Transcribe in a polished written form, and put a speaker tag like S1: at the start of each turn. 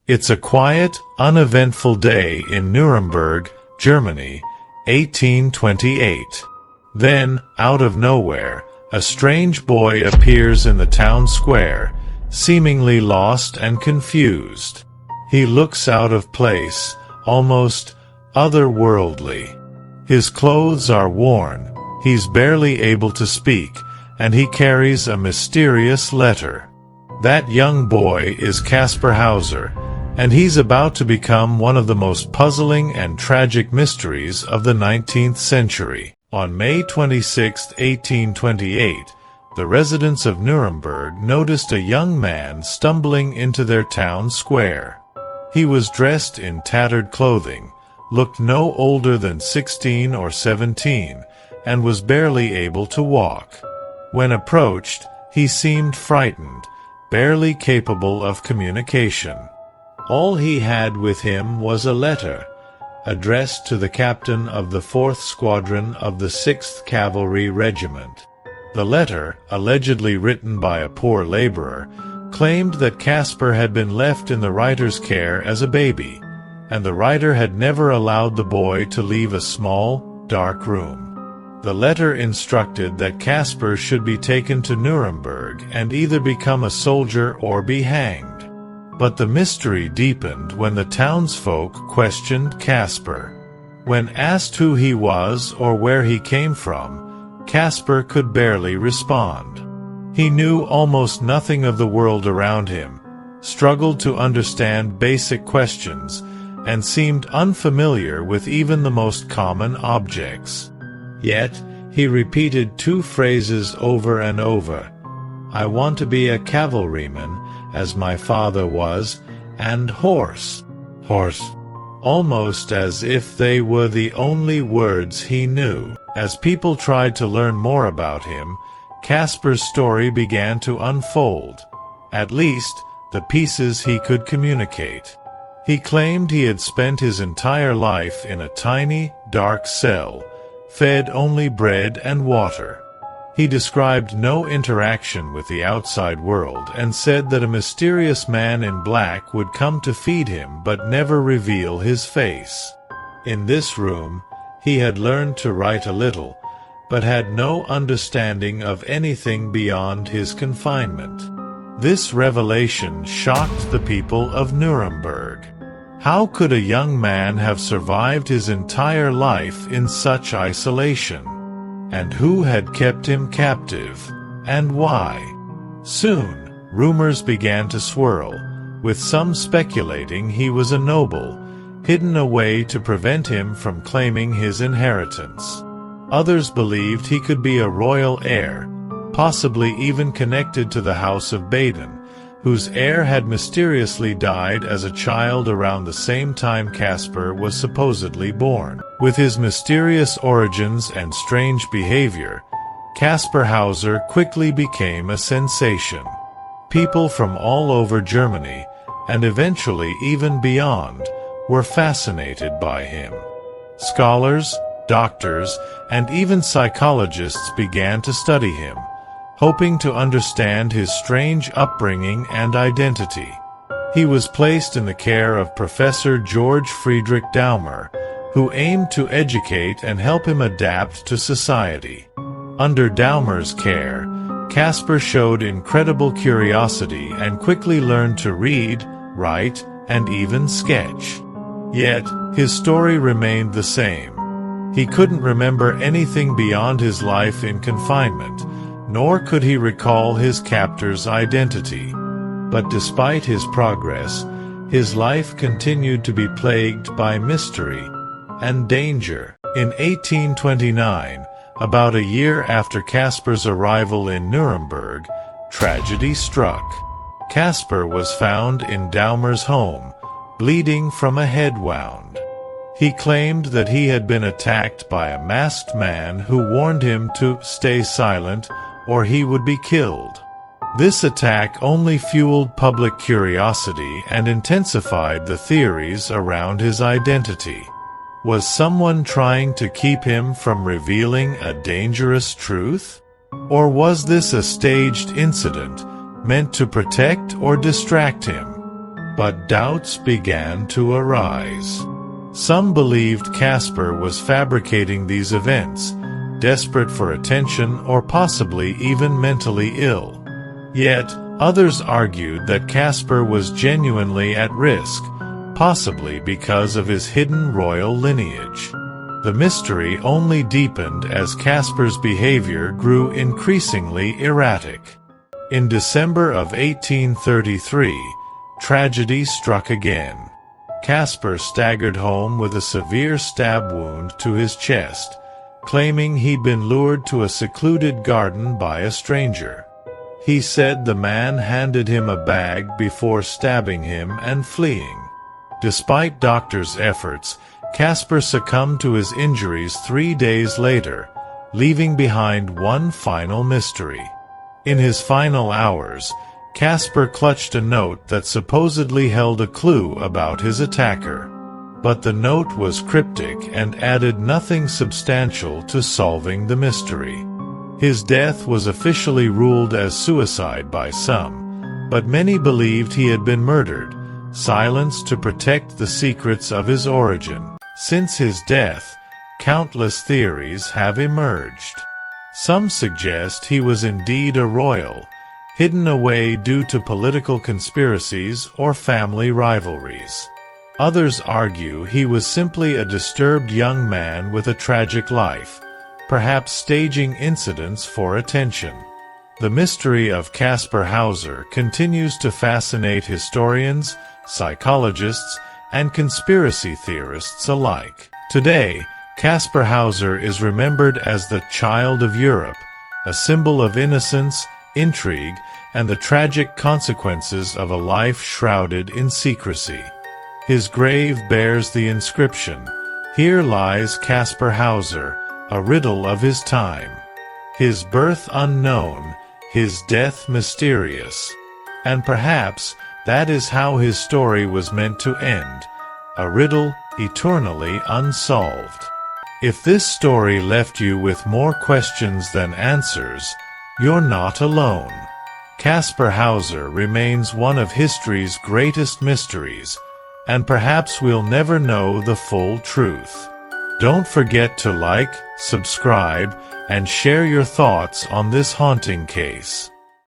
S1: It's a quiet, uneventful day in Nuremberg, Germany, 1828. Then, out of nowhere, a strange boy appears in the town square, seemingly lost and confused. He looks out of place, almost otherworldly. His clothes are worn, he's barely able to speak, and he carries a mysterious letter. That young boy is Kaspar Hauser, and he's about to become one of the most puzzling and tragic mysteries of the 19th century. On May 26, 1828, the residents of Nuremberg noticed a young man stumbling into their town square. He was dressed in tattered clothing, looked no older than 16 or 17, and was barely able to walk. When approached, he seemed frightened, barely capable of communication. All he had with him was a letter, addressed to the captain of the 4th Squadron of the 6th Cavalry Regiment. The letter, allegedly written by a poor laborer, claimed that Kaspar had been left in the writer's care as a baby, and the writer had never allowed the boy to leave a small, dark room. The letter instructed that Kaspar should be taken to Nuremberg and either become a soldier or be hanged. But the mystery deepened when the townsfolk questioned Kaspar. When asked who he was or where he came from, Kaspar could barely respond. He knew almost nothing of the world around him, struggled to understand basic questions, and seemed unfamiliar with even the most common objects. Yet, he repeated two phrases over and over. "I want to be a cavalryman, as my father was, and horse." Almost as if they were the only words he knew. As people tried to learn more about him, Kaspar's story began to unfold, at least the pieces he could communicate. He claimed he had spent his entire life in a tiny, dark cell, fed only bread and water. He described no interaction with the outside world and said that a mysterious man in black would come to feed him but never reveal his face. In this room, he had learned to write a little, but had no understanding of anything beyond his confinement. This revelation shocked the people of Nuremberg. How could a young man have survived his entire life in such isolation? And who had kept him captive, and why? Soon, rumors began to swirl, with some speculating he was a noble, hidden away to prevent him from claiming his inheritance. Others believed he could be a royal heir, possibly even connected to the House of Baden, whose heir had mysteriously died as a child around the same time Kaspar was supposedly born. With his mysterious origins and strange behavior, Kaspar Hauser quickly became a sensation. People from all over Germany, and eventually even beyond, were fascinated by him. Scholars, doctors, and even psychologists began to study him, hoping to understand his strange upbringing and identity. He was placed in the care of Professor George Friedrich Daumer, who aimed to educate and help him adapt to society. Under Daumer's care, Kaspar showed incredible curiosity and quickly learned to read, write, and even sketch. Yet, his story remained the same. He couldn't remember anything beyond his life in confinement, nor could he recall his captor's identity. But despite his progress, his life continued to be plagued by mystery and danger. In 1829, about a year after Kaspar's arrival in Nuremberg, tragedy struck. Kaspar was found in Daumer's home, bleeding from a head wound. He claimed that he had been attacked by a masked man who warned him to stay silent or he would be killed. This attack only fueled public curiosity and intensified the theories around his identity. Was someone trying to keep him from revealing a dangerous truth? Or was this a staged incident, meant to protect or distract him? But doubts began to arise. Some believed Kaspar was fabricating these events, desperate for attention or possibly even mentally ill. Yet, others argued that Kaspar was genuinely at risk, possibly because of his hidden royal lineage. The mystery only deepened as Kaspar's behavior grew increasingly erratic. In December of 1833, tragedy struck again. Kaspar staggered home with a severe stab wound to his chest, claiming he'd been lured to a secluded garden by a stranger. He said the man handed him a bag before stabbing him and fleeing. Despite doctors' efforts, Kaspar succumbed to his injuries 3 days later, leaving behind one final mystery. In his final hours, Kaspar clutched a note that supposedly held a clue about his attacker. But the note was cryptic and added nothing substantial to solving the mystery. His death was officially ruled as suicide by some, but many believed he had been murdered, silenced to protect the secrets of his origin. Since his death, countless theories have emerged. Some suggest he was indeed a royal, hidden away due to political conspiracies or family rivalries. Others argue he was simply a disturbed young man with a tragic life, perhaps staging incidents for attention. The mystery of Kaspar Hauser continues to fascinate historians, psychologists, and conspiracy theorists alike. Today, Kaspar Hauser is remembered as the child of Europe, a symbol of innocence, intrigue, and the tragic consequences of a life shrouded in secrecy. His grave bears the inscription, "Here lies Kaspar Hauser, a riddle of his time. His birth unknown, his death mysterious." And perhaps that is how his story was meant to end, a riddle eternally unsolved. If this story left you with more questions than answers, you're not alone. Kaspar Hauser remains one of history's greatest mysteries, and perhaps we'll never know the full truth. Don't forget to like, subscribe, and share your thoughts on this haunting case.